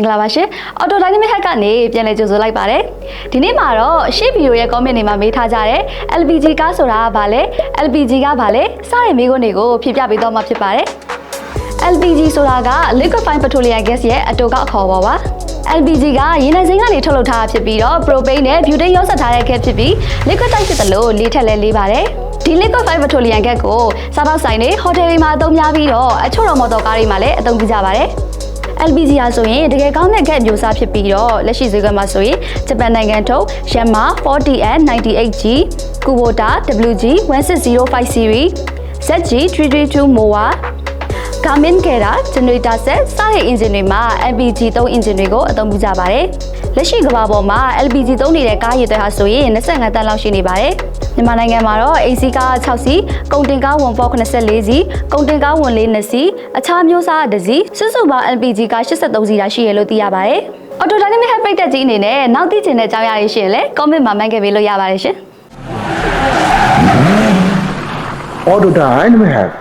င်္ဂလာပါရှင် Auto Dynamic Hack ကနေပြန်လည်ကြိုဆိုလိုက်ပါတယ်ဒီနေ့မှာတော့ရှေ့ဗီဒီယိုရဲ့ comment တွေမှာမေးထားကြတဲ့ LPG ကားဆိုတာဘာလဲ LPG ကဘာလဲစတဲ့မေးခွန်းတွေကိုဖြေပြပေးတော့မှာဖြစ်ပါတယ် LPG ဆိုတာက Liquefied Petroleum Gas ရဲ့အတိုကောက်အခေါ်ပါ LPG ကရေနံစိမ်းကနေထုတ်လုပ်ထားတာဖြစ်ပြီးတော့ propane နဲ့ butane ရောစပ်ထားတဲ့ gas ဖြစ်ပြီး liquid type ဖြစ်တယ်လို့လေထက်လဲလေးပါတယ်ဒီ Liquefied Petroleum Gas ကိုစားသောက်ဆိုင်တွေဟိုတယ်တွေမှာအသုံးများပြီးတော့အချို့တော်မော်တော်ကားတွေမှာလည်းအသုံးပြုကြပါတယ်LPG ဟာဆိုရင်တကယ်ကောင်းတဲ့ gas မျိုးစားဖြစ်ပြီးတော့လက်ရှိဈေးကွက်မှာဆိုရင်ဂျပန်နိုင်ငံထုတ် Yanmar 40N98G Kubota WG 1605 series ZG 332 MOA Garmin Gera generator set စတဲ့ engine တွေမှာ LPG သုံး engine တွေကိုအသုံးပြုကြပါတယ်လက်ရှိကမ္ဘာပေါ်မှာ LPG သုံးနေတဲ့ကားရည်သွဲဟာဆိုရင်25တန်းလောက်ရှိနေပါတယ်မြန်မာနိုင်ငံမှာတော့ AC ကား6စီးကုန်တင်ကား1 Ford 84စီးကုန်တင်ကား1 4 2စီးအခြားမျိုးစား1စီးစုစုပေါင်း LPG ကား83စီးတာရှိရလို့သိရပါတယ် Auto Dynamic Hack ပိတ်သက်ကြီးအနေနဲ့နောက်သိချင်တဲ့အကြောင်းအရာတွေရှိရင်လည်း comment မှာမှန်းခဲ့ပေးလို့ရပါတယ်ရှင် Auto Dynamic Hack